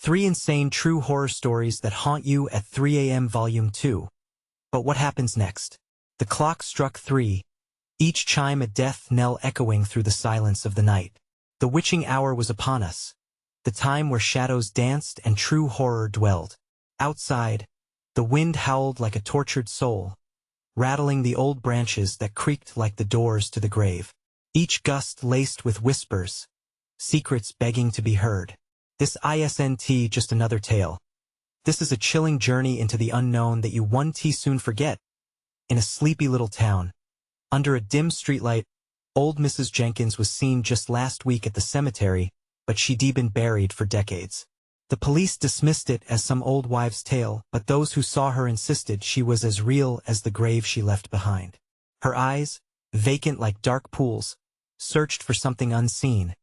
3 insane true horror stories that haunt you at 3 a.m. Volume 2. But what happens next? The clock struck 3, each chime a death knell echoing through the silence of the night. The witching hour was upon us, the time where shadows danced and true horror dwelled. Outside, the wind howled like a tortured soul, rattling the old branches that creaked like the doors to the grave. Each gust laced with whispers, secrets begging to be heard. This isn't just another tale. This is a chilling journey into the unknown that you won't soon forget. In a sleepy little town, under a dim streetlight, old Mrs. Jenkins was seen just last week at the cemetery, but she'd been buried for decades. The police dismissed it as some old wives' tale, but those who saw her insisted she was as real as the grave she left behind. Her eyes, vacant like dark pools, searched for something unseen,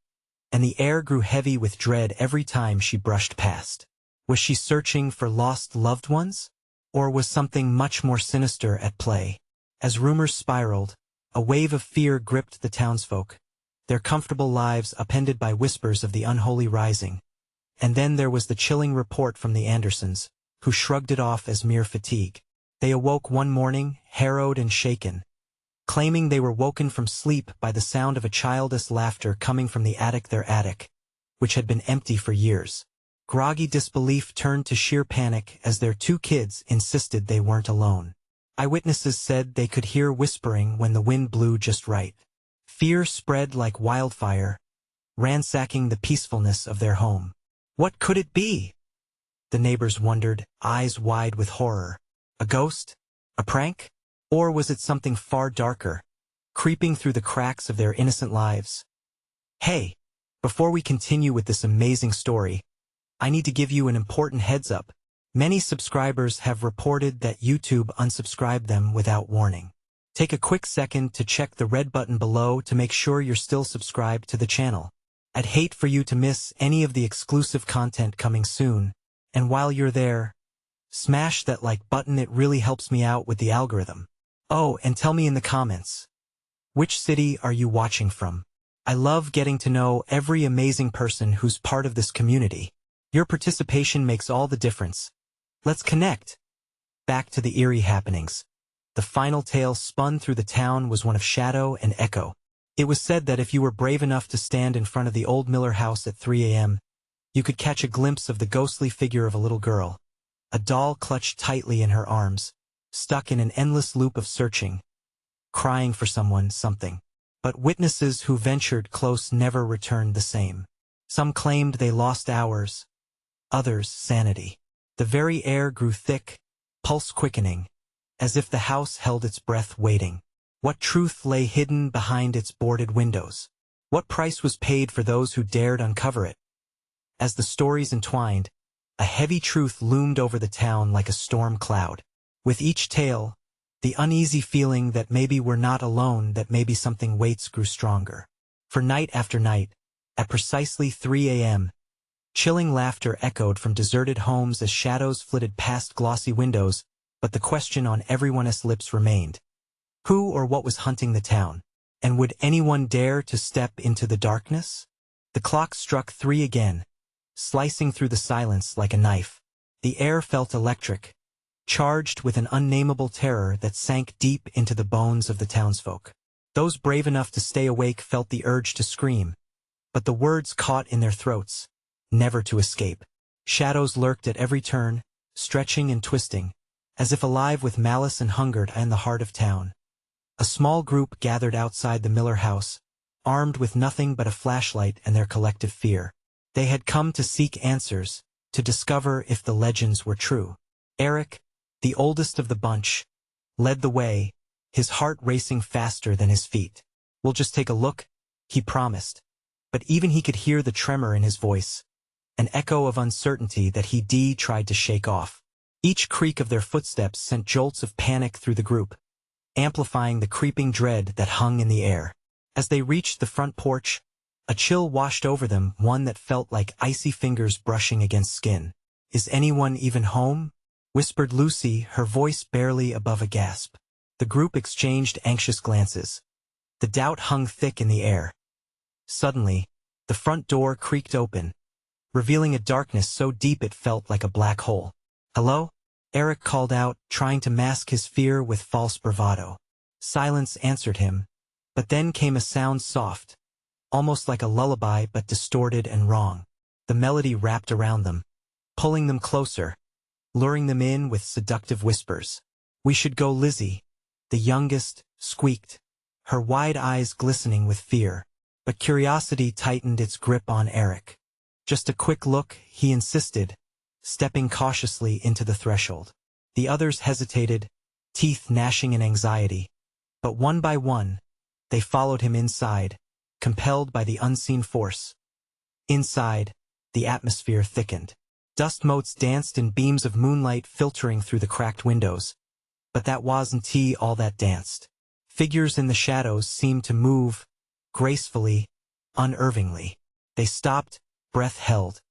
and the air grew heavy with dread every time she brushed past. Was she searching for lost loved ones? Or was something much more sinister at play? As rumors spiraled, a wave of fear gripped the townsfolk, their comfortable lives upended by whispers of the unholy rising. And then there was the chilling report from the Andersons, who shrugged it off as mere fatigue. They awoke one morning, harrowed and shaken, claiming they were woken from sleep by the sound of a childish laughter coming from their attic, which had been empty for years. Groggy disbelief turned to sheer panic as their 2 kids insisted they weren't alone. Eyewitnesses said they could hear whispering when the wind blew just right. Fear spread like wildfire, ransacking the peacefulness of their home. What could it be? The neighbors wondered, eyes wide with horror. A ghost? A prank? Or was it something far darker, creeping through the cracks of their innocent lives? Hey, before we continue with this amazing story, I need to give you an important heads up. Many subscribers have reported that YouTube unsubscribed them without warning. Take a quick second to check the red button below to make sure you're still subscribed to the channel. I'd hate for you to miss any of the exclusive content coming soon, and while you're there, smash that like button. It really helps me out with the algorithm. Oh, and tell me in the comments, which city are you watching from? I love getting to know every amazing person who's part of this community. Your participation makes all the difference. Let's connect. Back to the eerie happenings. The final tale spun through the town was one of shadow and echo. It was said that if you were brave enough to stand in front of the old Miller house at 3 a.m., you could catch a glimpse of the ghostly figure of a little girl, a doll clutched tightly in her arms, stuck in an endless loop of searching, crying for someone, something. But witnesses who ventured close never returned the same. Some claimed they lost hours, others sanity. The very air grew thick, pulse quickening, as if the house held its breath waiting. What truth lay hidden behind its boarded windows? What price was paid for those who dared uncover it? As the stories entwined, a heavy truth loomed over the town like a storm cloud. With each tale, the uneasy feeling that maybe we're not alone, that maybe something waits, grew stronger. For night after night, at precisely 3 a.m., chilling laughter echoed from deserted homes as shadows flitted past glossy windows, but the question on everyone's lips remained. Who or what was hunting the town? And would anyone dare to step into the darkness? The clock struck 3 again, slicing through the silence like a knife. The air felt electric, charged with an unnamable terror that sank deep into the bones of the townsfolk. Those brave enough to stay awake felt the urge to scream, but the words caught in their throats, never to escape. Shadows lurked at every turn, stretching and twisting, as if alive with malice and hunger in the heart of town. A small group gathered outside the Miller house, armed with nothing but a flashlight and their collective fear. They had come to seek answers, to discover if the legends were true. Eric, the oldest of the bunch, led the way, his heart racing faster than his feet. "We'll just take a look," he promised. But even he could hear the tremor in his voice, an echo of uncertainty that he tried to shake off. Each creak of their footsteps sent jolts of panic through the group, amplifying the creeping dread that hung in the air. As they reached the front porch, a chill washed over them, one that felt like icy fingers brushing against skin. "Is anyone even home?" whispered Lucy, her voice barely above a gasp. The group exchanged anxious glances. The doubt hung thick in the air. Suddenly, the front door creaked open, revealing a darkness so deep it felt like a black hole. "Hello?" Eric called out, trying to mask his fear with false bravado. Silence answered him, but then came a sound soft, almost like a lullaby but distorted and wrong. The melody wrapped around them, pulling them closer, luring them in with seductive whispers. "We should go," Lizzie, the youngest, squeaked, her wide eyes glistening with fear. But curiosity tightened its grip on Eric. "Just a quick look," he insisted, stepping cautiously into the threshold. The others hesitated, teeth gnashing in anxiety. But one by one, they followed him inside, compelled by the unseen force. Inside, the atmosphere thickened. Dust motes danced in beams of moonlight filtering through the cracked windows. But that wasn't all that danced. Figures in the shadows seemed to move, gracefully, unervingly. They stopped, breath held,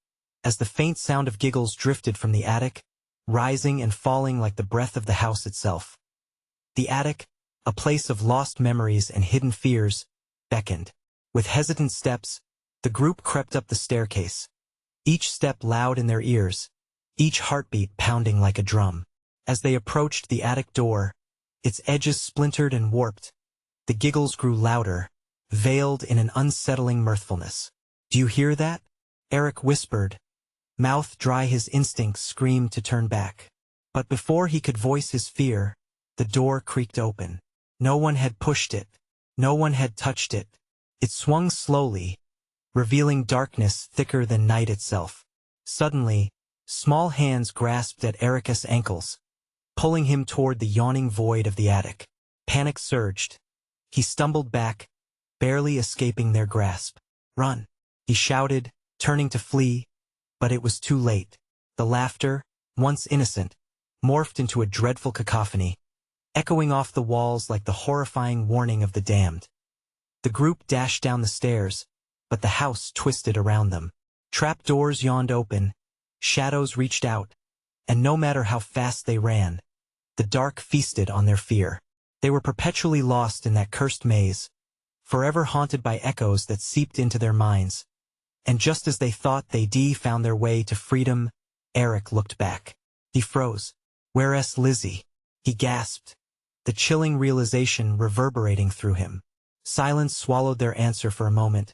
as the faint sound of giggles drifted from the attic, rising and falling like the breath of the house itself. The attic, a place of lost memories and hidden fears, beckoned. With hesitant steps, the group crept up the staircase, each step loud in their ears, each heartbeat pounding like a drum. As they approached the attic door, its edges splintered and warped, the giggles grew louder, veiled in an unsettling mirthfulness. "Do you hear that?" Eric whispered. Mouth dry, his instincts screamed to turn back. But before he could voice his fear, the door creaked open. No one had pushed it. No one had touched it. It swung slowly, revealing darkness thicker than night itself. Suddenly, small hands grasped at Eric's ankles, pulling him toward the yawning void of the attic. Panic surged. He stumbled back, barely escaping their grasp. "Run!" he shouted, turning to flee, but it was too late. The laughter, once innocent, morphed into a dreadful cacophony, echoing off the walls like the horrifying warning of the damned. The group dashed down the stairs, but the house twisted around them. Trap doors yawned open, shadows reached out, and no matter how fast they ran, the dark feasted on their fear. They were perpetually lost in that cursed maze, forever haunted by echoes that seeped into their minds. And just as they thought they'd found their way to freedom, Eric looked back. He froze. "Where's Lizzie?" he gasped, the chilling realization reverberating through him. Silence swallowed their answer for a moment,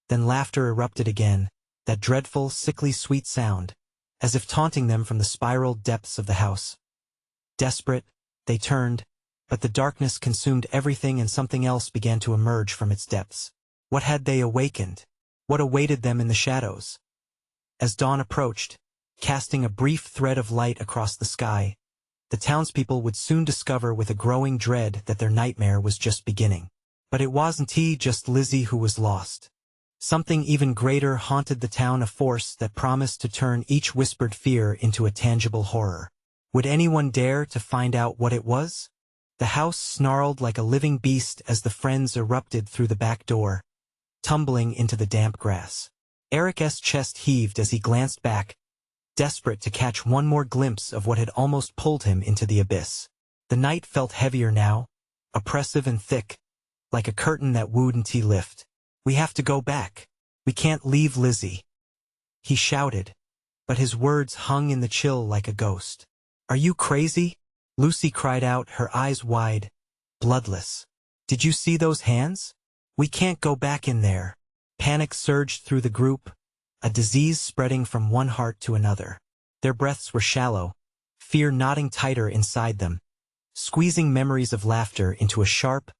then laughter erupted again, that dreadful, sickly sweet sound, as if taunting them from the spiraled depths of the house. Desperate, they turned, but the darkness consumed everything and something else began to emerge from its depths. What had they awakened? What awaited them in the shadows? As dawn approached, casting a brief thread of light across the sky, the townspeople would soon discover with a growing dread that their nightmare was just beginning. But it wasn't just Lizzie who was lost. Something even greater haunted the town, a force that promised to turn each whispered fear into a tangible horror. Would anyone dare to find out what it was? The house snarled like a living beast as the friends erupted through the back door, tumbling into the damp grass. Eric's chest heaved as he glanced back, desperate to catch one more glimpse of what had almost pulled him into the abyss. The night felt heavier now, oppressive and thick, like a curtain that wouldn't lift. "We have to go back. We can't leave Lizzie," he shouted, but his words hung in the chill like a ghost. "Are you crazy?" Lucy cried out, her eyes wide, bloodless. "Did you see those hands? We can't go back in there." Panic surged through the group, a disease spreading from one heart to another. Their breaths were shallow, fear knotting tighter inside them, squeezing memories of laughter into a sharp,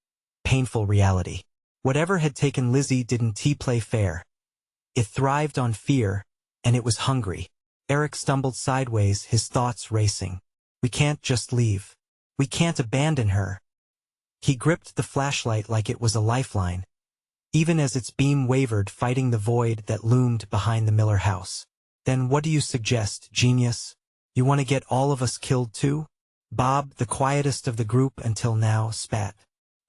painful reality. Whatever had taken Lizzie didn't play fair. It thrived on fear, and it was hungry. Eric stumbled sideways, his thoughts racing. "We can't just leave. We can't abandon her." He gripped the flashlight like it was a lifeline, even as its beam wavered, fighting the void that loomed behind the Miller house. "Then what do you suggest, genius? You want to get all of us killed too?" Bob, the quietest of the group until now, spat.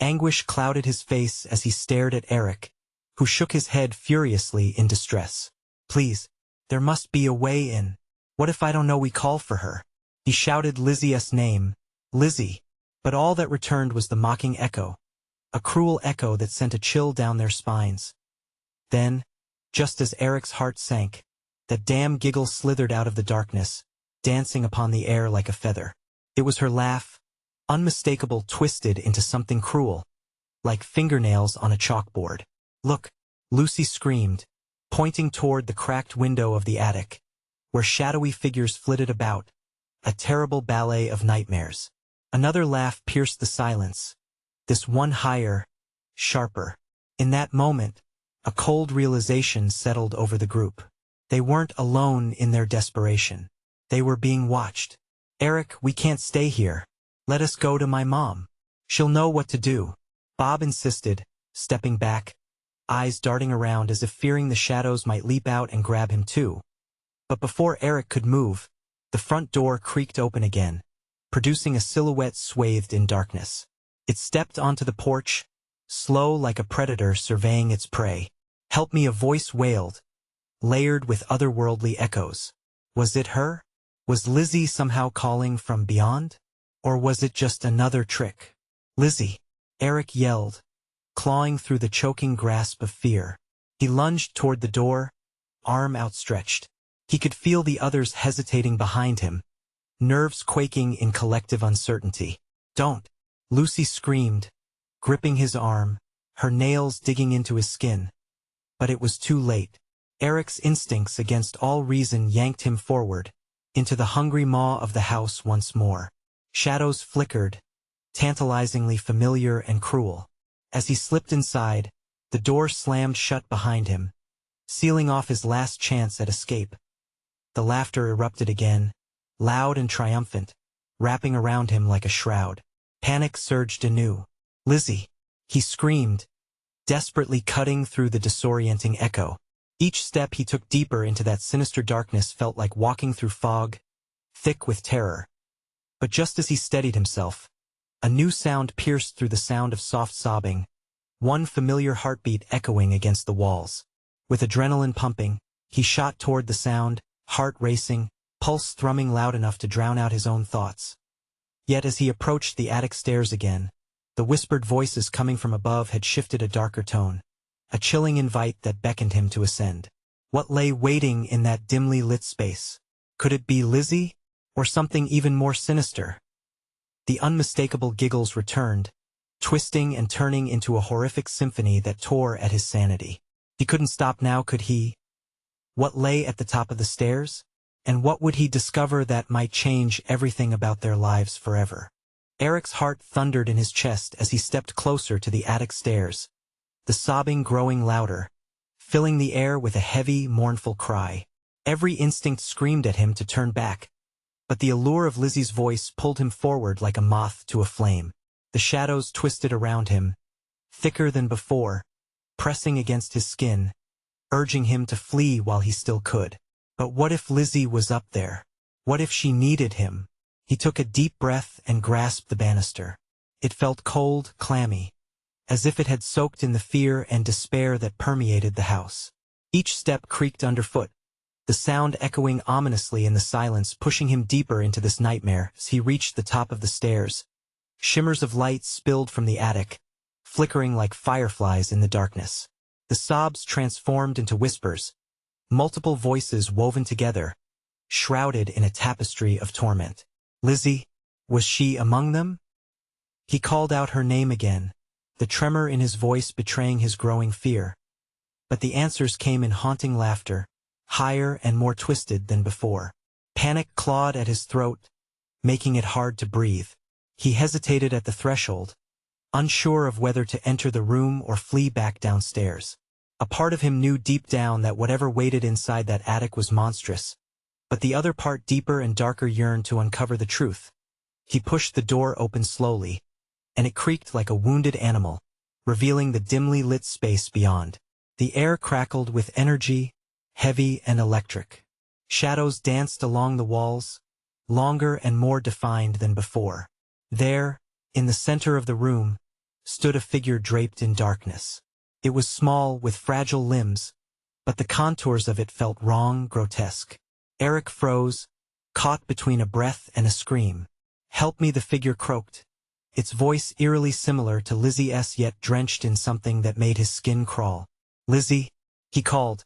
Anguish clouded his face as he stared at Eric, who shook his head furiously in distress. "Please, there must be a way in. What if I don't know we call for her?" He shouted Lizzie's name, "Lizzie," but all that returned was the mocking echo, a cruel echo that sent a chill down their spines. Then, just as Eric's heart sank, That damn giggle slithered out of the darkness, dancing upon the air like a feather. It was her laugh, unmistakable, twisted into something cruel, like fingernails on a chalkboard. "Look!" Lucy screamed, pointing toward the cracked window of the attic, where shadowy figures flitted about, a terrible ballet of nightmares. Another laugh pierced the silence, this one higher, sharper. In that moment, a cold realization settled over the group. They weren't alone in their desperation. They were being watched. "Eric, we can't stay here. Let us go to my mom. She'll know what to do," Bob insisted, stepping back, eyes darting around as if fearing the shadows might leap out and grab him too. But before Eric could move, the front door creaked open again, producing a silhouette swathed in darkness. It stepped onto the porch, slow like a predator surveying its prey. "Help me," a voice wailed, layered with otherworldly echoes. Was it her? Was Lizzie somehow calling from beyond? Or was it just another trick? "Lizzie!" Eric yelled, clawing through the choking grasp of fear. He lunged toward the door, arm outstretched. He could feel the others hesitating behind him, nerves quaking in collective uncertainty. "Don't!" Lucy screamed, gripping his arm, her nails digging into his skin. But it was too late. Eric's instincts against all reason yanked him forward, into the hungry maw of the house once more. Shadows flickered, tantalizingly familiar and cruel. As he slipped inside, the door slammed shut behind him, sealing off his last chance at escape. The laughter erupted again, loud and triumphant, wrapping around him like a shroud. Panic surged anew. "Lizzie!" he screamed, desperately cutting through the disorienting echo. Each step he took deeper into that sinister darkness felt like walking through fog, thick with terror. But just as he steadied himself, a new sound pierced through the sound of soft sobbing, one familiar heartbeat echoing against the walls. With adrenaline pumping, he shot toward the sound, heart racing, pulse thrumming loud enough to drown out his own thoughts. Yet as he approached the attic stairs again, the whispered voices coming from above had shifted a darker tone, a chilling invite that beckoned him to ascend. What lay waiting in that dimly lit space? Could it be Lizzie, or something even more sinister? The unmistakable giggles returned, twisting and turning into a horrific symphony that tore at his sanity. He couldn't stop now, could he? What lay at the top of the stairs? And what would he discover that might change everything about their lives forever? Eric's heart thundered in his chest as he stepped closer to the attic stairs, the sobbing growing louder, filling the air with a heavy, mournful cry. Every instinct screamed at him to turn back, but the allure of Lizzie's voice pulled him forward like a moth to a flame. The shadows twisted around him, thicker than before, pressing against his skin, urging him to flee while he still could. But what if Lizzie was up there? What if she needed him? He took a deep breath and grasped the banister. It felt cold, clammy, as if it had soaked in the fear and despair that permeated the house. Each step creaked underfoot, the sound echoing ominously in the silence, pushing him deeper into this nightmare. As he reached the top of the stairs, shimmers of light spilled from the attic, flickering like fireflies in the darkness. The sobs transformed into whispers, multiple voices woven together, shrouded in a tapestry of torment. Lizzie, was she among them? He called out her name again, the tremor in his voice betraying his growing fear. But the answers came in haunting laughter, higher and more twisted than before. Panic clawed at his throat, making it hard to breathe. He hesitated at the threshold, unsure of whether to enter the room or flee back downstairs. A part of him knew deep down that whatever waited inside that attic was monstrous, but the other part, deeper and darker, yearned to uncover the truth. He pushed the door open slowly, and it creaked like a wounded animal, revealing the dimly lit space beyond. The air crackled with energy, heavy and electric. Shadows danced along the walls, longer and more defined than before. There, in the center of the room, stood a figure draped in darkness. It was small, with fragile limbs, but the contours of it felt wrong, grotesque. Eric froze, caught between a breath and a scream. "Help me," the figure croaked, its voice eerily similar to Lizzie's, yet drenched in something that made his skin crawl. "Lizzie," he called,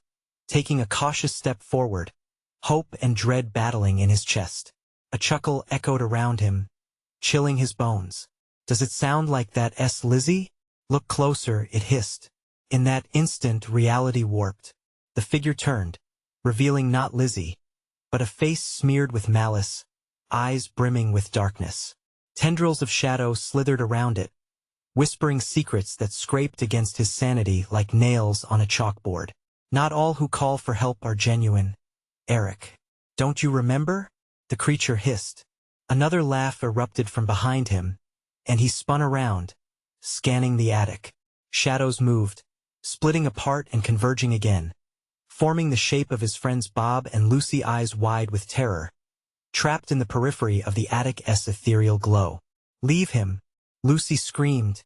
taking a cautious step forward, hope and dread battling in his chest. A chuckle echoed around him, chilling his bones. "Does it sound like that Lizzie?" "Look closer," it hissed. In that instant, reality warped. The figure turned, revealing not Lizzie, but a face smeared with malice, eyes brimming with darkness. Tendrils of shadow slithered around it, whispering secrets that scraped against his sanity like nails on a chalkboard. "Not all who call for help are genuine, Eric. Don't you remember?" the creature hissed. Another laugh erupted from behind him, and he spun around, scanning the attic. Shadows moved, splitting apart and converging again, forming the shape of his friends Bob and Lucy, eyes wide with terror, trapped in the periphery of the attic's ethereal glow. "Leave him!" Lucy screamed,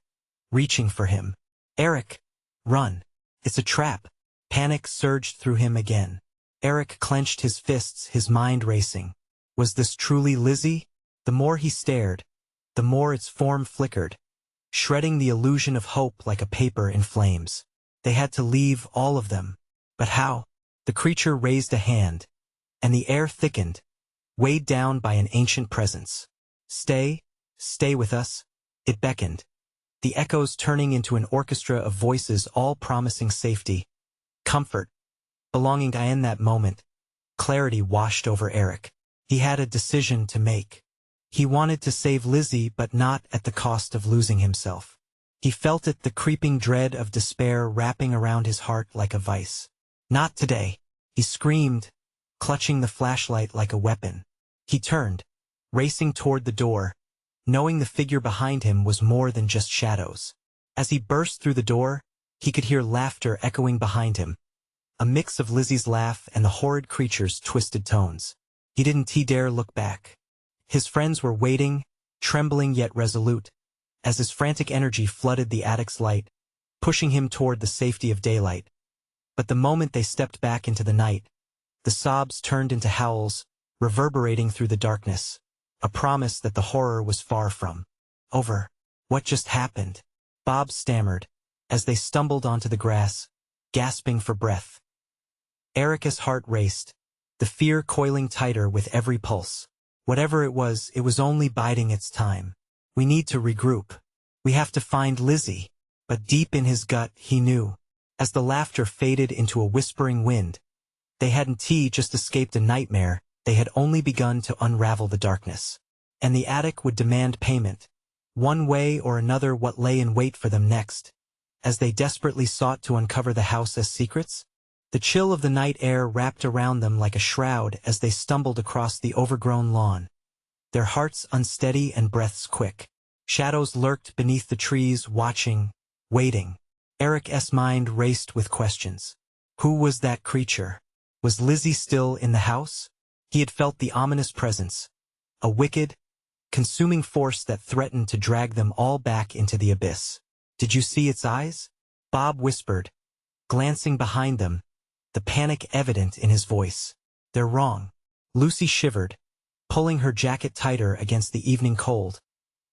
reaching for him. "Eric, run! It's a trap!" Panic surged through him again. Eric clenched his fists, his mind racing. Was this truly Lizzie? The more he stared, the more its form flickered, shredding the illusion of hope like a paper in flames. They had to leave, all of them. But how? The creature raised a hand, and the air thickened, weighed down by an ancient presence. "Stay, stay with us," it beckoned, the echoes turning into an orchestra of voices all promising safety, comfort, belonging. In that moment, clarity washed over Eric. He had a decision to make. He wanted to save Lizzie, but not at the cost of losing himself. He felt it, the creeping dread of despair wrapping around his heart like a vice. "Not today," he screamed, clutching the flashlight like a weapon. He turned, racing toward the door, knowing the figure behind him was more than just shadows. As he burst through the door, he could hear laughter echoing behind him, a mix of Lizzie's laugh and the horrid creature's twisted tones. He didn't dare look back. His friends were waiting, trembling yet resolute, as his frantic energy flooded the attic's light, pushing him toward the safety of daylight. But the moment they stepped back into the night, the sobs turned into howls, reverberating through the darkness, a promise that the horror was far from over. "What just happened?" Bob stammered, as they stumbled onto the grass, gasping for breath. Eric's heart raced, the fear coiling tighter with every pulse. Whatever it was only biding its time. "We need to regroup. We have to find Lizzie." But deep in his gut, he knew, as the laughter faded into a whispering wind, they hadn't just escaped a nightmare, they had only begun to unravel the darkness. And the attic would demand payment, one way or another. What lay in wait for them next, as they desperately sought to uncover the house's secrets? The chill of the night air wrapped around them like a shroud as they stumbled across the overgrown lawn, their hearts unsteady and breaths quick. Shadows lurked beneath the trees, watching, waiting. Eric's mind raced with questions. Who was that creature? Was Lizzie still in the house? He had felt the ominous presence, a wicked, consuming force that threatened to drag them all back into the abyss. "Did you see its eyes?" Bob whispered, glancing behind them, the panic evident in his voice. "They're wrong." Lucy shivered, pulling her jacket tighter against the evening cold,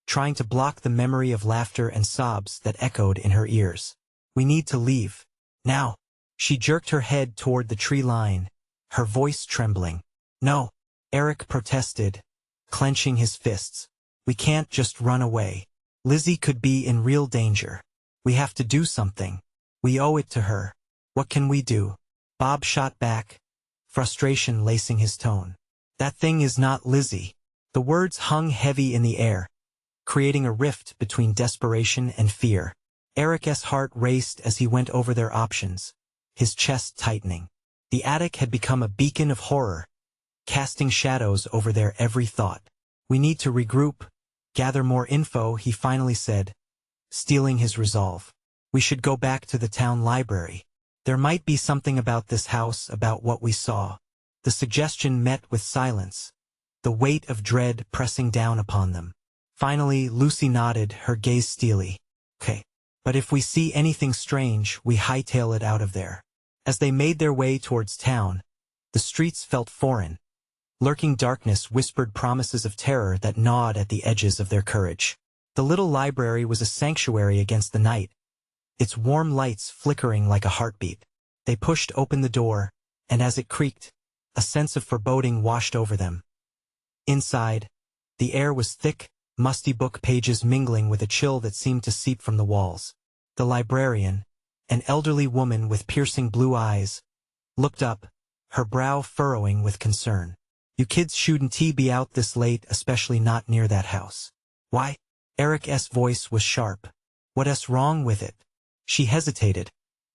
trying to block the memory of laughter and sobs that echoed in her ears. "We need to leave. Now." She jerked her head toward the tree line, her voice trembling. "No," Eric protested, clenching his fists. "We can't just run away. Lizzie could be in real danger. We have to do something. We owe it to her." "What can we do?" Bob shot back, frustration lacing his tone. "That thing is not Lizzie." The words hung heavy in the air, creating a rift between desperation and fear. Eric's heart raced as he went over their options, his chest tightening. The attic had become a beacon of horror, casting shadows over their every thought. "We need to regroup, gather more info," he finally said, steeling his resolve. "We should go back to the town library. There might be something about this house, about what we saw." The suggestion met with silence, the weight of dread pressing down upon them. Finally, Lucy nodded, her gaze steely. "Okay. But if we see anything strange, we hightail it out of there." As they made their way towards town, the streets felt foreign. Lurking darkness whispered promises of terror that gnawed at the edges of their courage. The little library was a sanctuary against the night, its warm lights flickering like a heartbeat. They pushed open the door, and as it creaked, a sense of foreboding washed over them. Inside, the air was thick, musty book pages mingling with a chill that seemed to seep from the walls. The librarian, an elderly woman with piercing blue eyes, looked up, her brow furrowing with concern. "You kids shouldn't be out this late, especially not near that house." "Why?" Eric's voice was sharp. "What's wrong with it?" She hesitated,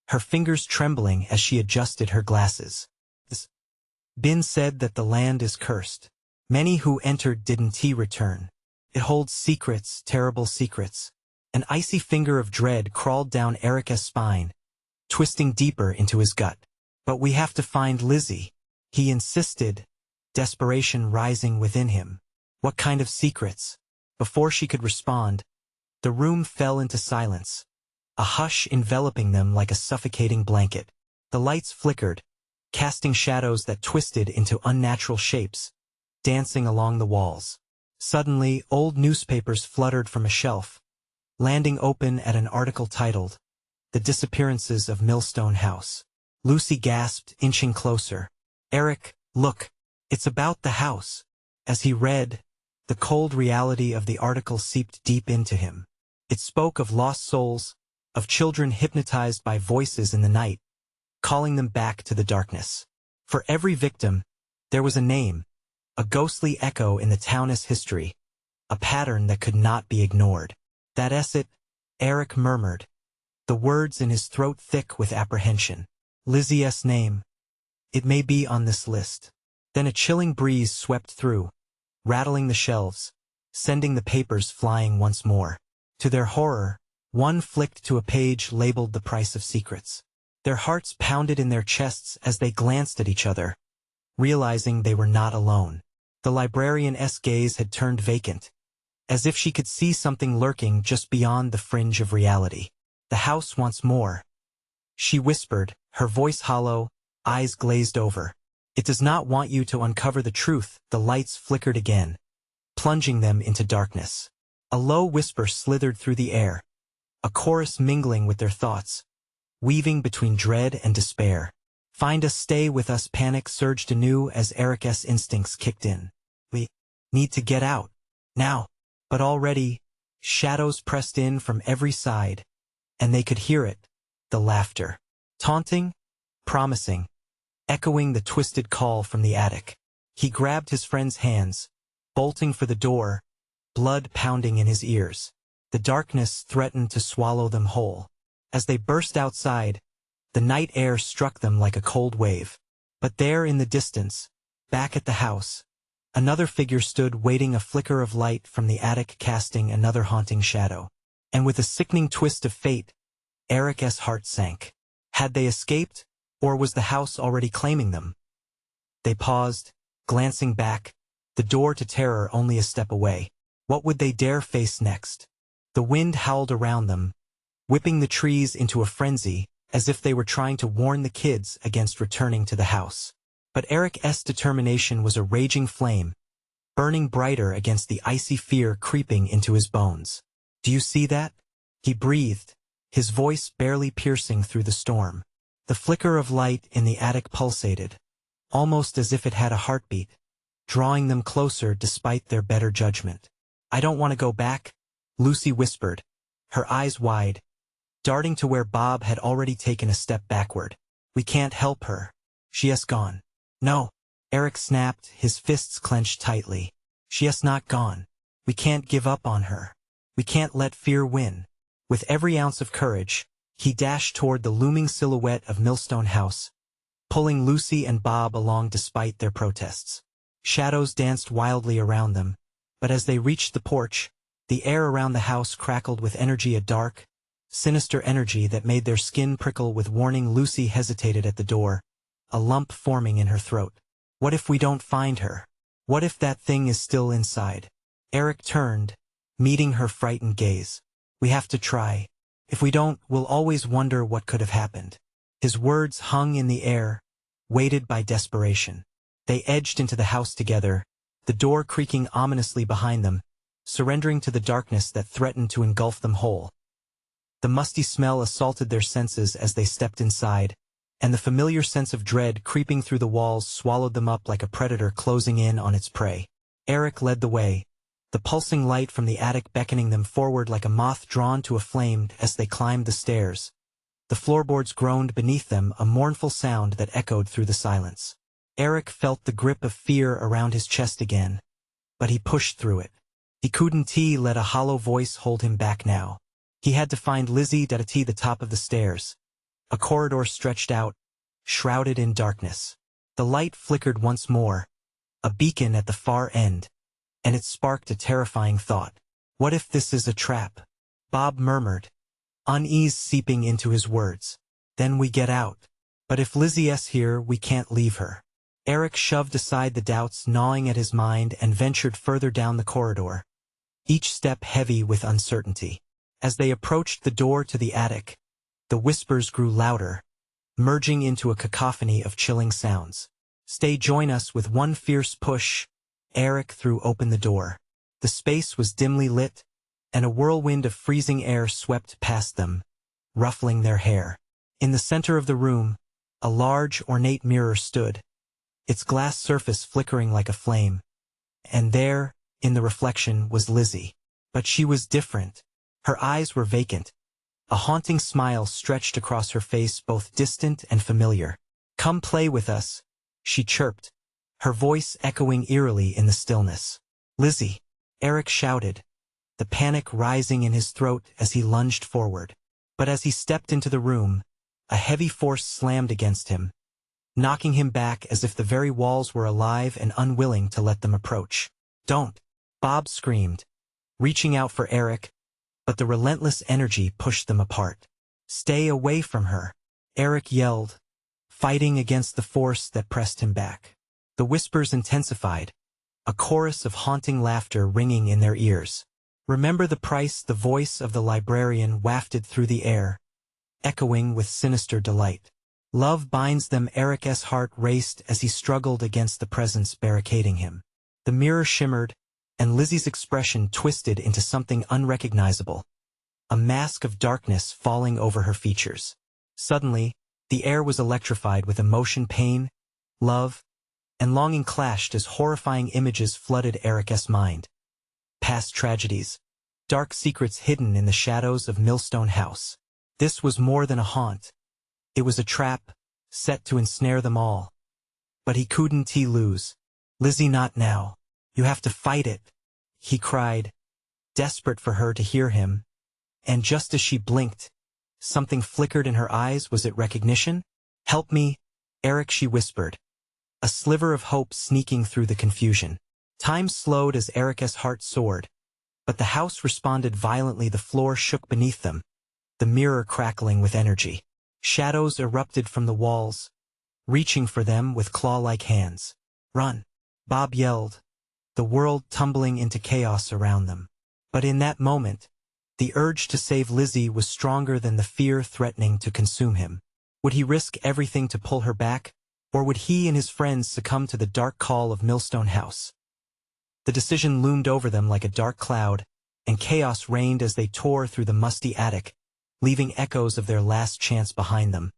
her fingers trembling as she adjusted her glasses. "It's been said that the land is cursed. Many who entered didn't return. It holds secrets, terrible secrets." An icy finger of dread crawled down Eric's spine, twisting deeper into his gut. "But we have to find Lizzie," he insisted, desperation rising within him. "What kind of secrets?" Before she could respond, the room fell into silence, a hush enveloping them like a suffocating blanket. The lights flickered, casting shadows that twisted into unnatural shapes, dancing along the walls. Suddenly, old newspapers fluttered from a shelf, landing open at an article titled, "The Disappearances of Millstone House." Lucy gasped, inching closer. "Eric, look, it's about the house." As he read, the cold reality of the article seeped deep into him. It spoke of lost souls, of children hypnotized by voices in the night, calling them back to the darkness. For every victim, there was a name, a ghostly echo in the town's history, a pattern that could not be ignored. "That's it," Eric murmured, the words in his throat thick with apprehension. "Lizzie's name. It may be on this list." Then a chilling breeze swept through, rattling the shelves, sending the papers flying once more. To their horror, one flicked to a page labeled "The Price of Secrets." Their hearts pounded in their chests as they glanced at each other, realizing they were not alone. The librarian's gaze had turned vacant, as if she could see something lurking just beyond the fringe of reality. "The house wants more," she whispered, her voice hollow, eyes glazed over. "It does not want you to uncover the truth." The lights flickered again, plunging them into darkness. A low whisper slithered through the air, a chorus mingling with their thoughts, weaving between dread and despair. "Find us, stay with us." Panic surged anew as Eric's instincts kicked in. "We need to get out. Now." But already, shadows pressed in from every side, and they could hear it, the laughter. Taunting, promising, echoing the twisted call from the attic. He grabbed his friend's hands, bolting for the door, blood pounding in his ears. The darkness threatened to swallow them whole. As they burst outside, the night air struck them like a cold wave. But there in the distance, back at the house, another figure stood waiting, a flicker of light from the attic casting another haunting shadow. And with a sickening twist of fate, Eric's heart sank. Had they escaped, or was the house already claiming them? They paused, glancing back, the door to terror only a step away. What would they dare face next? The wind howled around them, whipping the trees into a frenzy, as if they were trying to warn the kids against returning to the house. But Eric's determination was a raging flame, burning brighter against the icy fear creeping into his bones. "Do you see that?" he breathed, his voice barely piercing through the storm. The flicker of light in the attic pulsated, almost as if it had a heartbeat, drawing them closer despite their better judgment. "I don't want to go back," Lucy whispered, her eyes wide, darting to where Bob had already taken a step backward. "We can't help her. She has gone." "No," Eric snapped, his fists clenched tightly. "She has not gone. We can't give up on her. We can't let fear win." With every ounce of courage, he dashed toward the looming silhouette of Millstone House, pulling Lucy and Bob along despite their protests. Shadows danced wildly around them, but as they reached the porch, the air around the house crackled with energy, a dark, sinister energy that made their skin prickle with warning. Lucy hesitated at the door, a lump forming in her throat. "What if we don't find her? What if that thing is still inside?" Eric turned, meeting her frightened gaze. "We have to try. If we don't, we'll always wonder what could have happened." His words hung in the air, weighted by desperation. They edged into the house together, the door creaking ominously behind them, surrendering to the darkness that threatened to engulf them whole. The musty smell assaulted their senses as they stepped inside, and the familiar sense of dread creeping through the walls swallowed them up like a predator closing in on its prey. Eric led the way, the pulsing light from the attic beckoning them forward like a moth drawn to a flame as they climbed the stairs. The floorboards groaned beneath them, a mournful sound that echoed through the silence. Eric felt the grip of fear around his chest again, but he pushed through it. He couldn't let a hollow voice hold him back now. He had to find Lizzie at the top of the stairs. A corridor stretched out, shrouded in darkness. The light flickered once more, a beacon at the far end, and it sparked a terrifying thought. What if this is a trap? Bob murmured, unease seeping into his words. Then we get out. But if Lizzie's here, we can't leave her. Eric shoved aside the doubts gnawing at his mind and ventured further down the corridor, each step heavy with uncertainty. As they approached the door to the attic, the whispers grew louder, merging into a cacophony of chilling sounds. Join us with one fierce push. Eric threw open the door. The space was dimly lit, and a whirlwind of freezing air swept past them, ruffling their hair. In the center of the room, a large, ornate mirror stood, its glass surface flickering like a flame. And there, in the reflection, was Lizzie. But she was different. Her eyes were vacant. A haunting smile stretched across her face, both distant and familiar. Come play with us, she chirped, her voice echoing eerily in the stillness. Lizzie, Eric shouted, the panic rising in his throat as he lunged forward. But as he stepped into the room, a heavy force slammed against him, knocking him back as if the very walls were alive and unwilling to let them approach. Don't! Bob screamed, reaching out for Eric, but the relentless energy pushed them apart. Stay away from her, Eric yelled, fighting against the force that pressed him back. The whispers intensified, a chorus of haunting laughter ringing in their ears. Remember the price? The voice of the librarian wafted through the air, echoing with sinister delight. Love binds them. Eric's heart raced as he struggled against the presence barricading him. The mirror shimmered, and Lizzie's expression twisted into something unrecognizable, a mask of darkness falling over her features. Suddenly, the air was electrified with emotion. Pain, love, and longing clashed as horrifying images flooded Eric's mind. Past tragedies, dark secrets hidden in the shadows of Millstone House. This was more than a haunt. It was a trap, set to ensnare them all. But he couldn't lose. Lizzie, not now. You have to fight it, he cried, desperate for her to hear him. And just as she blinked, something flickered in her eyes. Was it recognition? Help me, Eric, she whispered, a sliver of hope sneaking through the confusion. Time slowed as Eric's heart soared, but the house responded violently. The floor shook beneath them, the mirror crackling with energy. Shadows erupted from the walls, reaching for them with claw-like hands. Run! Bob yelled, the world tumbling into chaos around them. But in that moment, the urge to save Lizzie was stronger than the fear threatening to consume him. Would he risk everything to pull her back, or would he and his friends succumb to the dark call of Millstone House? The decision loomed over them like a dark cloud, and chaos reigned as they tore through the musty attic, leaving echoes of their last chance behind them.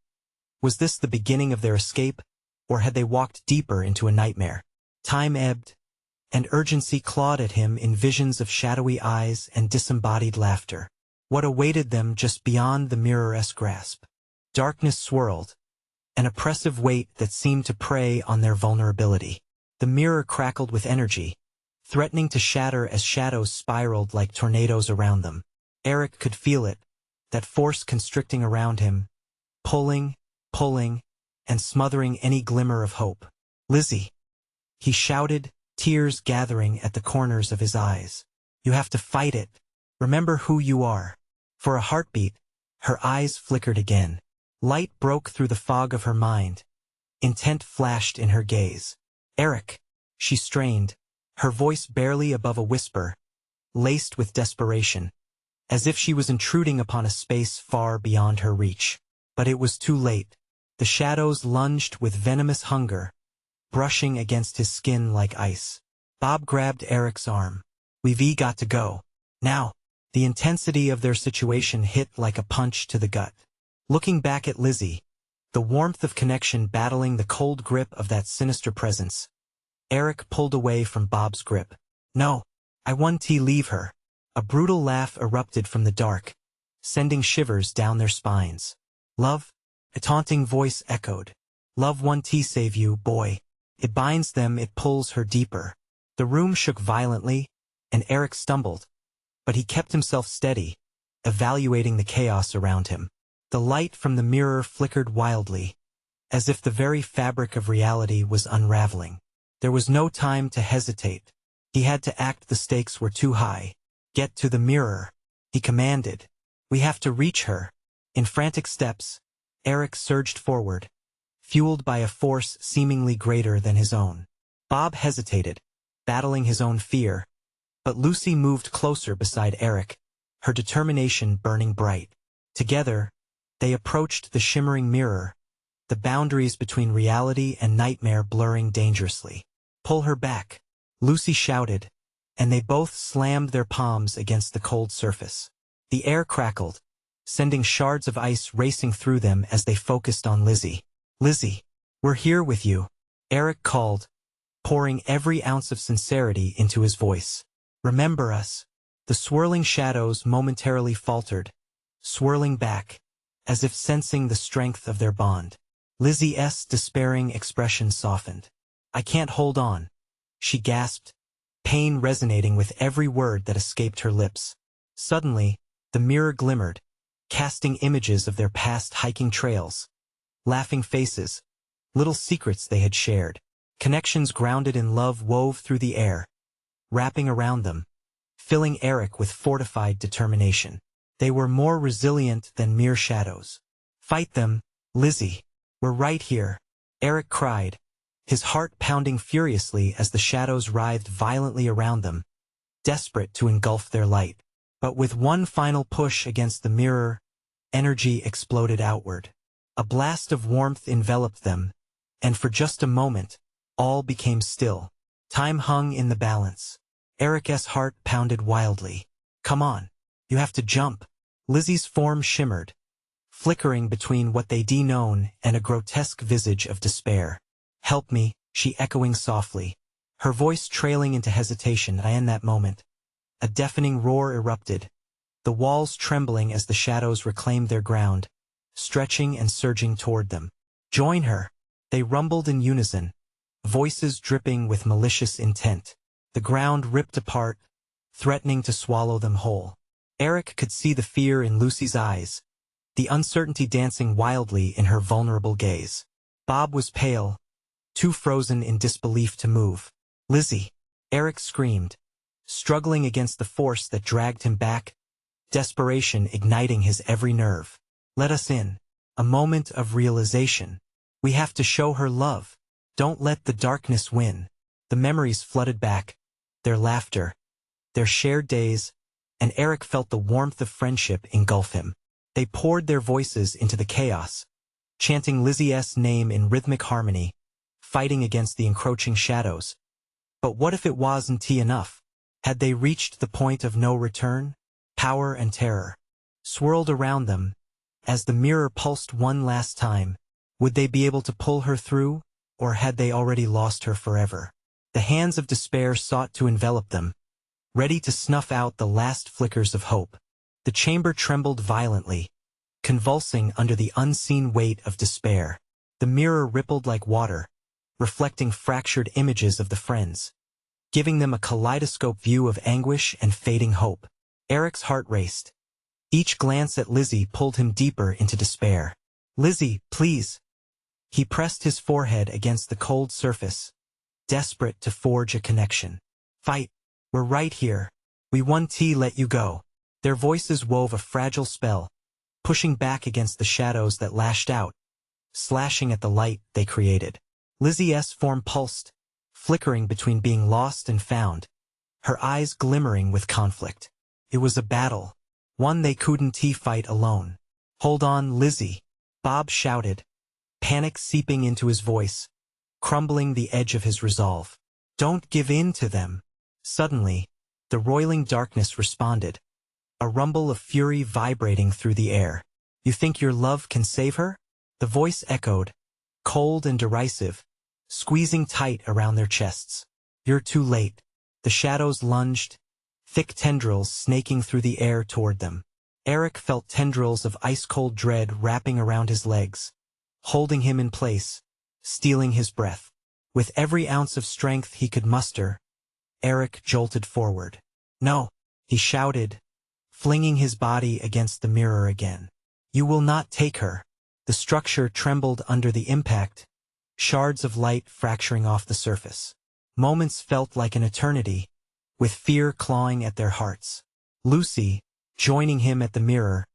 Was this the beginning of their escape, or had they walked deeper into a nightmare? Time ebbed, and urgency clawed at him in visions of shadowy eyes and disembodied laughter. What awaited them just beyond the mirror's grasp? Darkness swirled, an oppressive weight that seemed to prey on their vulnerability. The mirror crackled with energy, threatening to shatter as shadows spiraled like tornadoes around them. Eric could feel it, that force constricting around him, pulling, and smothering any glimmer of hope. Lizzie! He shouted, tears gathering at the corners of his eyes. You have to fight it. Remember who you are. For a heartbeat, her eyes flickered again. Light broke through the fog of her mind. Intent flashed in her gaze. Eric! She strained, her voice barely above a whisper, laced with desperation, as if she was intruding upon a space far beyond her reach. But it was too late. The shadows lunged with venomous hunger, brushing against his skin like ice. Bob grabbed Eric's arm. We've got to go. Now. The intensity of their situation hit like a punch to the gut. Looking back at Lizzie, the warmth of connection battling the cold grip of that sinister presence. Eric pulled away from Bob's grip. No, I want to leave her. A brutal laugh erupted from the dark, sending shivers down their spines. Love? A taunting voice echoed. Love want to save you, boy. It binds them, it pulls her deeper. The room shook violently, and Eric stumbled. But he kept himself steady, evaluating the chaos around him. The light from the mirror flickered wildly, as if the very fabric of reality was unraveling. There was no time to hesitate. He had to act, the stakes were too high. Get to the mirror, he commanded. We have to reach her. In frantic steps, Eric surged forward, fueled by a force seemingly greater than his own. Bob hesitated, battling his own fear, but Lucy moved closer beside Eric, her determination burning bright. Together, they approached the shimmering mirror, the boundaries between reality and nightmare blurring dangerously. Pull her back, Lucy shouted, and they both slammed their palms against the cold surface. The air crackled, sending shards of ice racing through them as they focused on Lizzie. Lizzie, we're here with you, Eric called, pouring every ounce of sincerity into his voice. Remember us. The swirling shadows momentarily faltered, swirling back, as if sensing the strength of their bond. Lizzie's despairing expression softened. I can't hold on, she gasped, pain resonating with every word that escaped her lips. Suddenly, the mirror glimmered, casting images of their past hiking trails, laughing faces, little secrets they had shared. Connections grounded in love wove through the air, wrapping around them, filling Eric with fortified determination. They were more resilient than mere shadows. Fight them, Lizzie. We're right here, Eric cried, his heart pounding furiously as the shadows writhed violently around them, desperate to engulf their light. But with one final push against the mirror, energy exploded outward. A blast of warmth enveloped them, and for just a moment, all became still. Time hung in the balance. Eric's heart pounded wildly. Come on, you have to jump. Lizzie's form shimmered, flickering between what they'd known and a grotesque visage of despair. Help me, she echoing softly, her voice trailing into hesitation. In that moment, a deafening roar erupted, the walls trembling as the shadows reclaimed their ground, stretching and surging toward them. Join her, they rumbled in unison, voices dripping with malicious intent. The ground ripped apart, threatening to swallow them whole. Eric could see the fear in Lucy's eyes, the uncertainty dancing wildly in her vulnerable gaze. Bob was pale, too frozen in disbelief to move. Lizzie, Eric screamed, struggling against the force that dragged him back, desperation igniting his every nerve. Let us in. A moment of realization. We have to show her love. Don't let the darkness win. The memories flooded back, their laughter, their shared days, and Eric felt the warmth of friendship engulf him. They poured their voices into the chaos, chanting Lizzie's name in rhythmic harmony, fighting against the encroaching shadows. But what if it wasn't enough? Had they reached the point of no return? Power and terror swirled around them. As the mirror pulsed one last time, would they be able to pull her through, or had they already lost her forever? The hands of despair sought to envelop them, ready to snuff out the last flickers of hope. The chamber trembled violently, convulsing under the unseen weight of despair. The mirror rippled like water, reflecting fractured images of the friends, giving them a kaleidoscope view of anguish and fading hope. Eric's heart raced. Each glance at Lizzie pulled him deeper into despair. Lizzie, please. He pressed his forehead against the cold surface, desperate to forge a connection. Fight. We're right here. We won't let you go. Their voices wove a fragile spell, pushing back against the shadows that lashed out, slashing at the light they created. Lizzie's form pulsed, flickering between being lost and found, her eyes glimmering with conflict. It was a battle, one they couldn't fight alone. Hold on, Lizzie, Bob shouted, panic seeping into his voice, crumbling the edge of his resolve. Don't give in to them. Suddenly, the roiling darkness responded, a rumble of fury vibrating through the air. You think your love can save her? The voice echoed, cold and derisive, squeezing tight around their chests. You're too late. The shadows lunged, thick tendrils snaking through the air toward them. Eric felt tendrils of ice-cold dread wrapping around his legs, holding him in place, stealing his breath. With every ounce of strength he could muster, Eric jolted forward. No, he shouted, flinging his body against the mirror again. You will not take her. The structure trembled under the impact, shards of light fracturing off the surface. Moments felt like an eternity, with fear clawing at their hearts. Lucy, joining him at the mirror,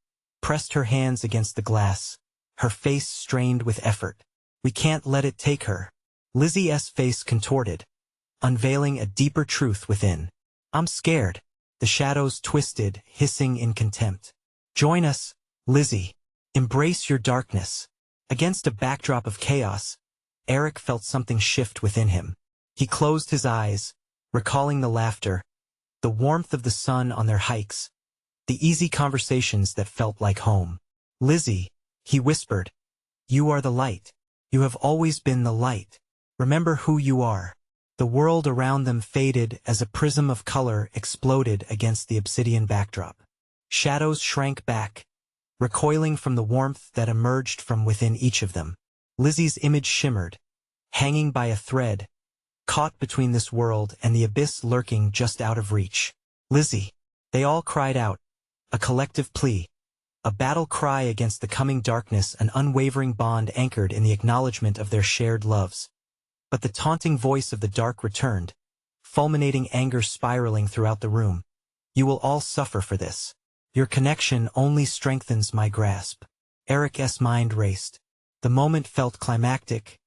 pressed her hands against the glass, her face strained with effort. We can't let it take her. Lizzie's face contorted, unveiling a deeper truth within. I'm scared. The shadows twisted, hissing in contempt. Join us, Lizzie. Embrace your darkness. Against a backdrop of chaos, Eric felt something shift within him. He closed his eyes, recalling the laughter, the warmth of the sun on their hikes, the easy conversations that felt like home. Lizzie, he whispered, you are the light. You have always been the light. Remember who you are. The world around them faded as a prism of color exploded against the obsidian backdrop. Shadows shrank back, recoiling from the warmth that emerged from within each of them. Lizzie's image shimmered, hanging by a thread, caught between this world and the abyss lurking just out of reach. Lizzie! They all cried out, a collective plea, a battle cry against the coming darkness, an unwavering bond anchored in the acknowledgement of their shared loves. But the taunting voice of the dark returned, fulminating anger spiraling throughout the room. You will all suffer for this. Your connection only strengthens my grasp. Eric's mind raced. The moment felt climactic,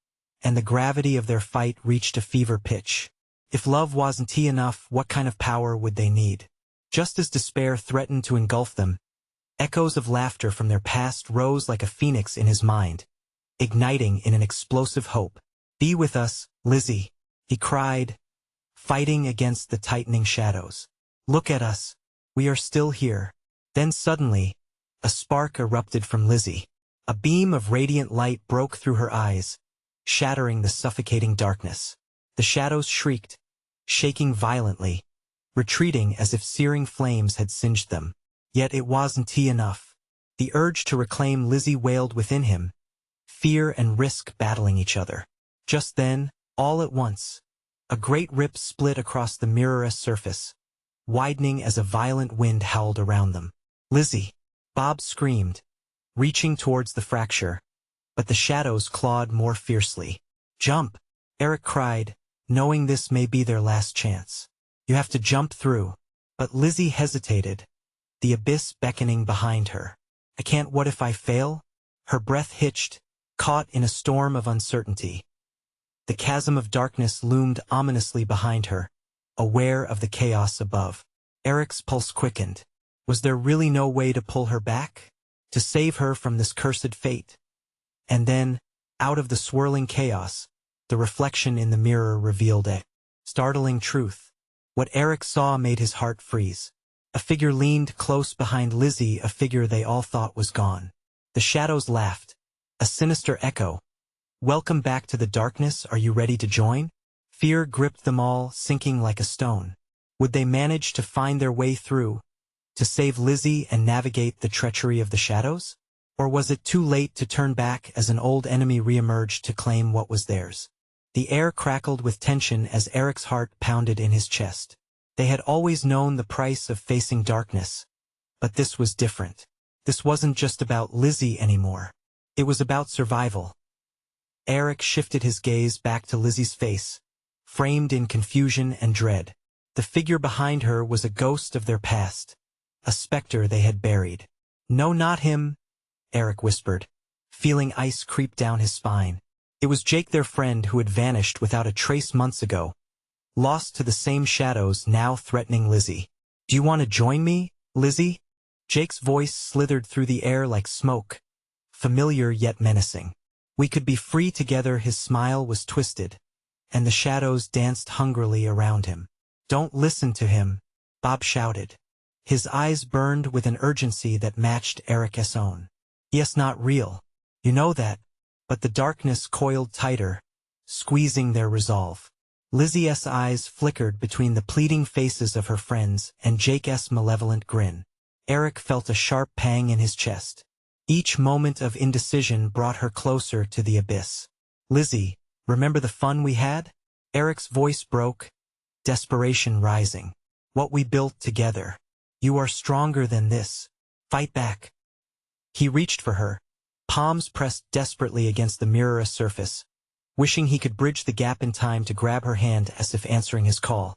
and the gravity of their fight reached a fever pitch. If love wasn't enough, what kind of power would they need? Just as despair threatened to engulf them, echoes of laughter from their past rose like a phoenix in his mind, igniting in an explosive hope. Be with us, Lizzie, he cried, fighting against the tightening shadows. Look at us. We are still here. Then suddenly, a spark erupted from Lizzie. A beam of radiant light broke through her eyes, shattering the suffocating darkness. The shadows shrieked, shaking violently, retreating as if searing flames had singed them. Yet it wasn't enough. The urge to reclaim Lizzie wailed within him, fear and risk battling each other. Just then, all at once, a great rip split across the mirror's surface, widening as a violent wind howled around them. Lizzie! Bob screamed, reaching towards the fracture, but the shadows clawed more fiercely. Jump! Eric cried, knowing this may be their last chance. You have to jump through. But Lizzie hesitated, the abyss beckoning behind her. I can't. What if I fail? Her breath hitched, caught in a storm of uncertainty. The chasm of darkness loomed ominously behind her, aware of the chaos above. Eric's pulse quickened. Was there really no way to pull her back? To save her from this cursed fate? And then, out of the swirling chaos, the reflection in the mirror revealed a startling truth. What Eric saw made his heart freeze. A figure leaned close behind Lizzie, a figure they all thought was gone. The shadows laughed, a sinister echo. Welcome back to the darkness. Are you ready to join? Fear gripped them all, sinking like a stone. Would they manage to find their way through, to save Lizzie and navigate the treachery of the shadows? Or was it too late to turn back as an old enemy reemerged to claim what was theirs? The air crackled with tension as Eric's heart pounded in his chest. They had always known the price of facing darkness. But this was different. This wasn't just about Lizzie anymore. It was about survival. Eric shifted his gaze back to Lizzie's face, framed in confusion and dread. The figure behind her was a ghost of their past, a specter they had buried. No, not him, Eric whispered, feeling ice creep down his spine. It was Jake, their friend who had vanished without a trace months ago, lost to the same shadows now threatening Lizzie. Do you want to join me, Lizzie? Jake's voice slithered through the air like smoke, familiar yet menacing. We could be free together. His smile was twisted, and the shadows danced hungrily around him. Don't listen to him, Bob shouted. His eyes burned with an urgency that matched Eric's own. Yes, not real. You know that, but the darkness coiled tighter, squeezing their resolve. Lizzie's eyes flickered between the pleading faces of her friends and Jake's malevolent grin. Eric felt a sharp pang in his chest. Each moment of indecision brought her closer to the abyss. "Lizzie, remember the fun we had?" Eric's voice broke, desperation rising. "What we built together. You are stronger than this. Fight back." He reached for her, palms pressed desperately against the mirrorless surface, wishing he could bridge the gap in time to grab her hand as if answering his call.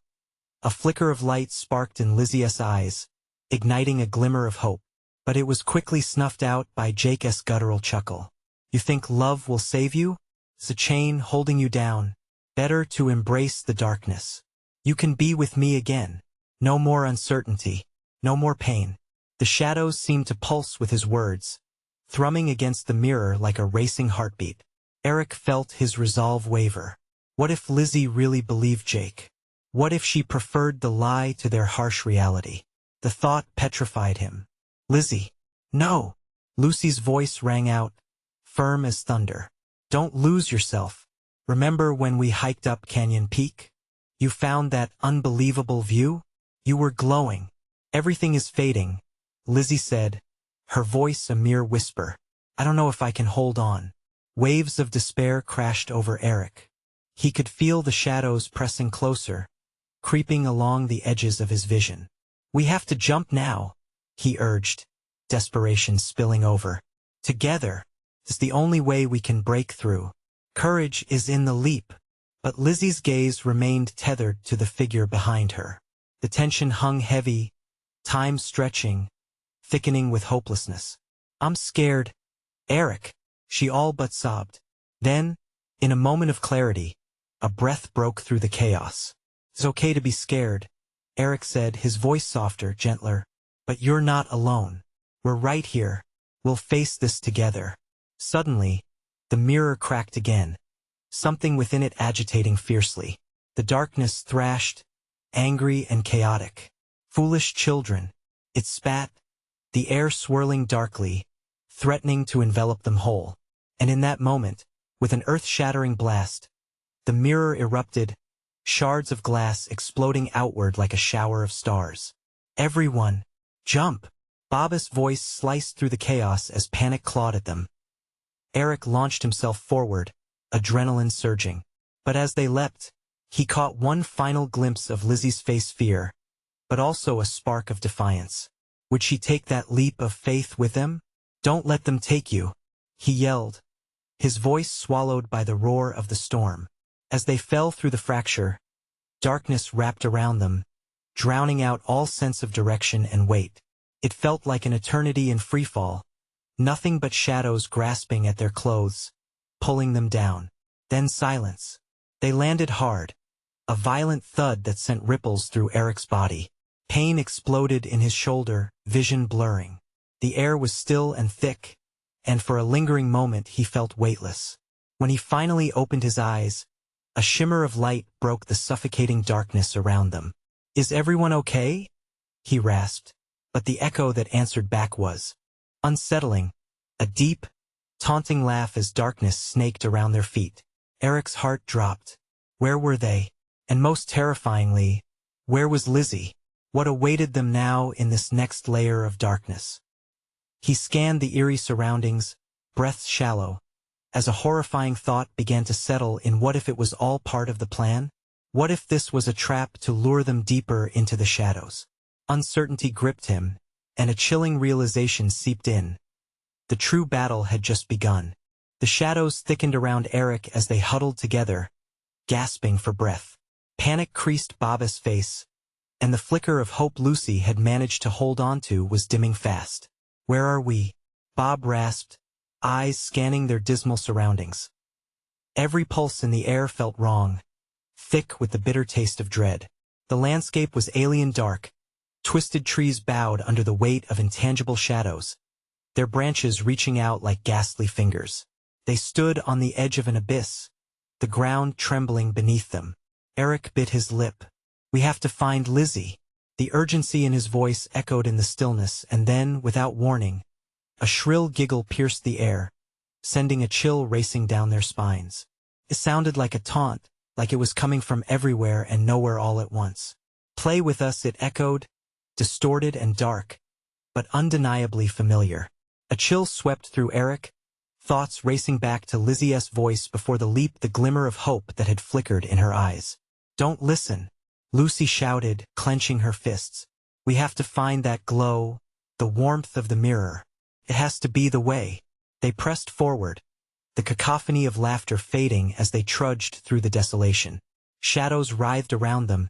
A flicker of light sparked in Lizzie's eyes, igniting a glimmer of hope, but it was quickly snuffed out by Jake's guttural chuckle. "You think love will save you? It's a chain holding you down. Better to embrace the darkness. You can be with me again. No more uncertainty. No more pain." The shadows seemed to pulse with his words, thrumming against the mirror like a racing heartbeat. Eric felt his resolve waver. What if Lizzie really believed Jake? What if she preferred the lie to their harsh reality? The thought petrified him. "Lizzie, no!" Lucy's voice rang out, firm as thunder. "Don't lose yourself. Remember when we hiked up Canyon Peak? You found that unbelievable view? You were glowing. Everything is fading," Lizzie said, her voice a mere whisper. "I don't know if I can hold on." Waves of despair crashed over Eric. He could feel the shadows pressing closer, creeping along the edges of his vision. "We have to jump now," he urged, desperation spilling over. "Together is the only way we can break through. Courage is in the leap." But Lizzie's gaze remained tethered to the figure behind her. The tension hung heavy, time stretching, thickening with hopelessness. "I'm scared, Eric," she all but sobbed. Then, in a moment of clarity, a breath broke through the chaos. "It's okay to be scared," Eric said, his voice softer, gentler. "But you're not alone. We're right here. We'll face this together." Suddenly, the mirror cracked again, something within it agitating fiercely. The darkness thrashed, angry and chaotic. "Foolish children," it spat, the air swirling darkly, threatening to envelop them whole. And in that moment, with an earth-shattering blast, the mirror erupted, shards of glass exploding outward like a shower of stars. "Everyone, jump!" Bob's voice sliced through the chaos as panic clawed at them. Eric launched himself forward, adrenaline surging. But as they leapt, he caught one final glimpse of Lizzie's face, fear, but also a spark of defiance. Would she take that leap of faith with him? "Don't let them take you," he yelled, his voice swallowed by the roar of the storm. As they fell through the fracture, darkness wrapped around them, drowning out all sense of direction and weight. It felt like an eternity in freefall, nothing but shadows grasping at their clothes, pulling them down. Then silence. They landed hard, a violent thud that sent ripples through Eric's body. Pain exploded in his shoulder, vision blurring. The air was still and thick, and for a lingering moment he felt weightless. When he finally opened his eyes, a shimmer of light broke the suffocating darkness around them. "Is everyone okay?" he rasped, but the echo that answered back was unsettling, a deep, taunting laugh as darkness snaked around their feet. Eric's heart dropped. Where were they? And most terrifyingly, where was Lizzie? What awaited them now in this next layer of darkness? He scanned the eerie surroundings, breath shallow, as a horrifying thought began to settle in. What if it was all part of the plan? What if this was a trap to lure them deeper into the shadows? Uncertainty gripped him, and a chilling realization seeped in. The true battle had just begun. The shadows thickened around Eric as they huddled together, gasping for breath. Panic creased Bob's face, and the flicker of hope Lucy had managed to hold on to was dimming fast. "Where are we?" Bob rasped, eyes scanning their dismal surroundings. Every pulse in the air felt wrong, thick with the bitter taste of dread. The landscape was alien dark. Twisted trees bowed under the weight of intangible shadows, their branches reaching out like ghastly fingers. They stood on the edge of an abyss, the ground trembling beneath them. Eric bit his lip. "We have to find Lizzie." The urgency in his voice echoed in the stillness, and then, without warning, a shrill giggle pierced the air, sending a chill racing down their spines. It sounded like a taunt, like it was coming from everywhere and nowhere all at once. "Play with us," it echoed, distorted and dark, but undeniably familiar. A chill swept through Eric, thoughts racing back to Lizzie's voice before the glimmer of hope that had flickered in her eyes. "Don't listen," Lucy shouted, clenching her fists. "We have to find that glow, the warmth of the mirror. It has to be the way." They pressed forward, the cacophony of laughter fading as they trudged through the desolation. Shadows writhed around them,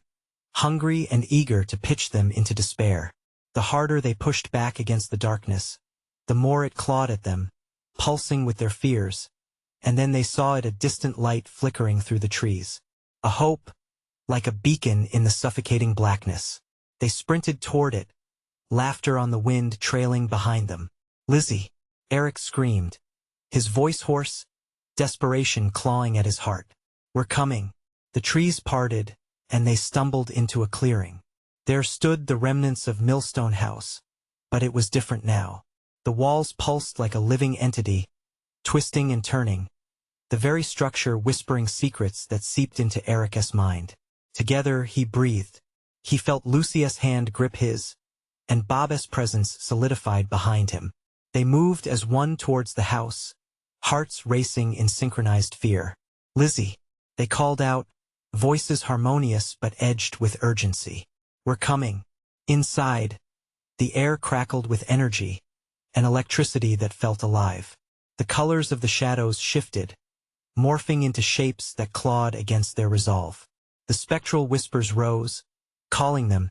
hungry and eager to pitch them into despair. The harder they pushed back against the darkness, the more it clawed at them, pulsing with their fears. And then they saw it, a distant light flickering through the trees. A hope, like a beacon in the suffocating blackness. They sprinted toward it, laughter on the wind trailing behind them. "Lizzie!" Eric screamed, his voice hoarse, desperation clawing at his heart. "We're coming." The trees parted, and they stumbled into a clearing. There stood the remnants of Millstone House, but it was different now. The walls pulsed like a living entity, twisting and turning, the very structure whispering secrets that seeped into Eric's mind. Together he breathed. He felt Lucy's hand grip his, and Bob's presence solidified behind him. They moved as one towards the house, hearts racing in synchronized fear. "Lizzie!" they called out, voices harmonious but edged with urgency. "We're coming." Inside, the air crackled with energy, an electricity that felt alive. The colors of the shadows shifted, morphing into shapes that clawed against their resolve. The spectral whispers rose, calling them,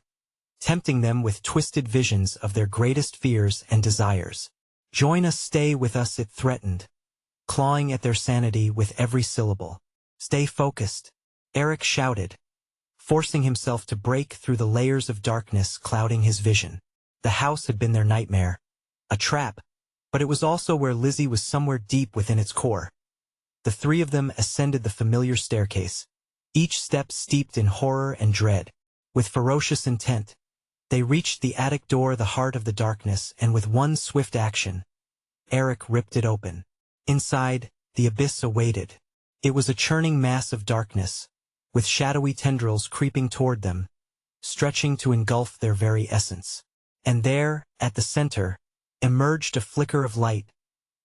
tempting them with twisted visions of their greatest fears and desires. "Join us, stay with us," it threatened, clawing at their sanity with every syllable. "Stay focused," Eric shouted, forcing himself to break through the layers of darkness clouding his vision. The house had been their nightmare, a trap, but it was also where Lizzie was, somewhere deep within its core. The three of them ascended the familiar staircase, each step steeped in horror and dread. With ferocious intent, they reached the attic door, the heart of the darkness, and with one swift action, Eric ripped it open. Inside, the abyss awaited. It was a churning mass of darkness, with shadowy tendrils creeping toward them, stretching to engulf their very essence. And there, at the center, emerged a flicker of light,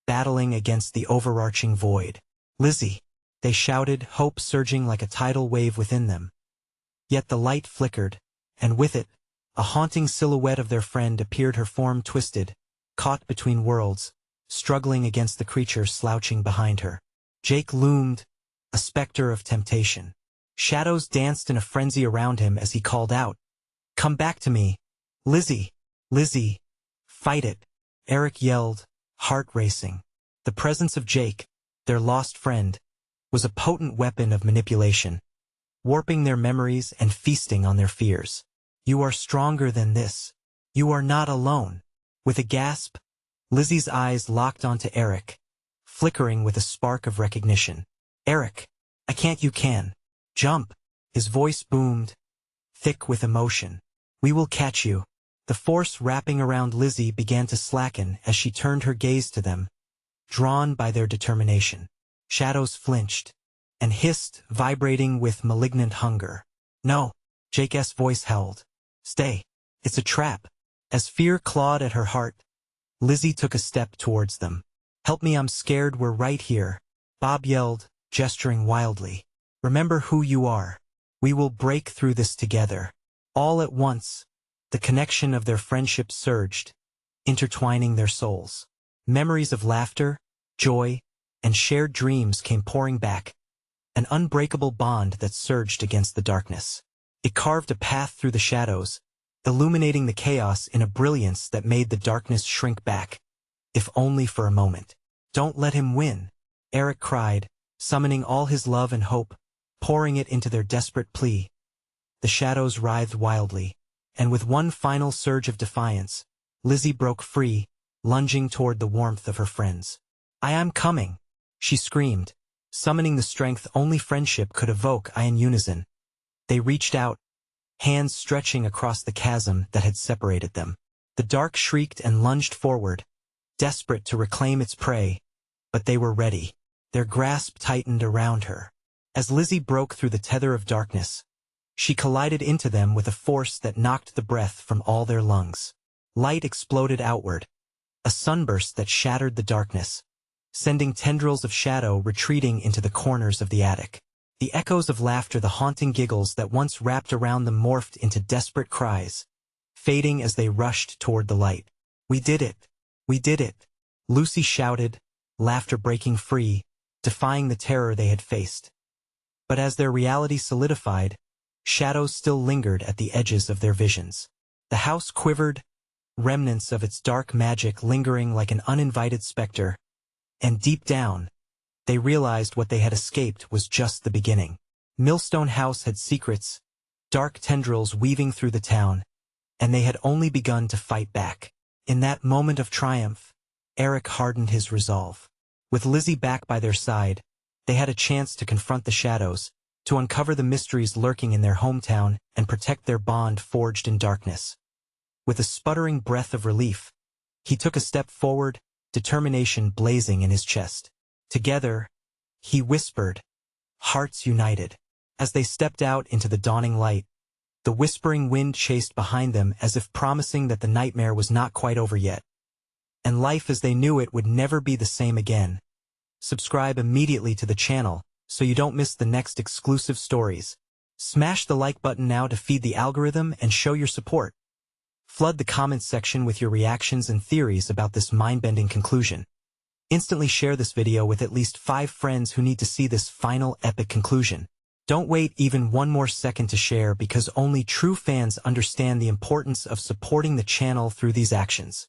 battling against the overarching void. "Lizzie!" they shouted, hope surging like a tidal wave within them. Yet the light flickered, and with it, a haunting silhouette of their friend appeared, her form twisted, caught between worlds, struggling against the creature slouching behind her. Jake loomed, a specter of temptation. Shadows danced in a frenzy around him as he called out, "Come back to me! Lizzie! Lizzie! Fight it!" Eric yelled, heart racing. The presence of Jake, their lost friend, was a potent weapon of manipulation, warping their memories and feasting on their fears. "You are stronger than this. You are not alone." With a gasp, Lizzie's eyes locked onto Eric, flickering with a spark of recognition. "Eric, I can't, you can. Jump." His voice boomed, thick with emotion. "We will catch you." The force wrapping around Lizzie began to slacken as she turned her gaze to them, drawn by their determination. Shadows flinched and hissed, vibrating with malignant hunger. "No," Jake's voice held. "Stay. It's a trap." As fear clawed at her heart, Lizzie took a step towards them. "Help me, I'm scared, we're right here," Bob yelled, gesturing wildly. "Remember who you are. We will break through this together." All at once, the connection of their friendship surged, intertwining their souls. Memories of laughter, joy, and shared dreams came pouring back, an unbreakable bond that surged against the darkness. It carved a path through the shadows, illuminating the chaos in a brilliance that made the darkness shrink back, if only for a moment. "Don't let him win," Eric cried, summoning all his love and hope, pouring it into their desperate plea. The shadows writhed wildly, and with one final surge of defiance, Lizzie broke free, lunging toward the warmth of her friends. "I am coming," she screamed, summoning the strength only friendship could evoke. In unison, they reached out, hands stretching across the chasm that had separated them. The dark shrieked and lunged forward, desperate to reclaim its prey, But they were ready. Their grasp tightened around her. As Lizzie broke through the tether of darkness, she collided into them with a force that knocked the breath from all their lungs. Light exploded outward, a sunburst that shattered the darkness, sending tendrils of shadow retreating into the corners of the attic. The echoes of laughter, the haunting giggles that once wrapped around them morphed into desperate cries, fading as they rushed toward the light. "We did it! We did it!" Lucy shouted, laughter breaking free, defying the terror they had faced. But as their reality solidified, shadows still lingered at the edges of their visions. The house quivered, remnants of its dark magic lingering like an uninvited specter, and deep down, they realized what they had escaped was just the beginning. Millstone House had secrets, dark tendrils weaving through the town, and they had only begun to fight back. In that moment of triumph, Eric hardened his resolve. With Lizzie back by their side, they had a chance to confront the shadows, to uncover the mysteries lurking in their hometown and protect their bond forged in darkness. With a sputtering breath of relief, he took a step forward, determination blazing in his chest. Together, he whispered, hearts united. As they stepped out into the dawning light, the whispering wind chased behind them as if promising that the nightmare was not quite over yet, and life as they knew it would never be the same again. Subscribe immediately to the channel so you don't miss the next exclusive stories. Smash the like button now to feed the algorithm and show your support. Flood the comments section with your reactions and theories about this mind-bending conclusion. Instantly share this video with at least 5 friends who need to see this final epic conclusion. Don't wait even one more second to share, because only true fans understand the importance of supporting the channel through these actions.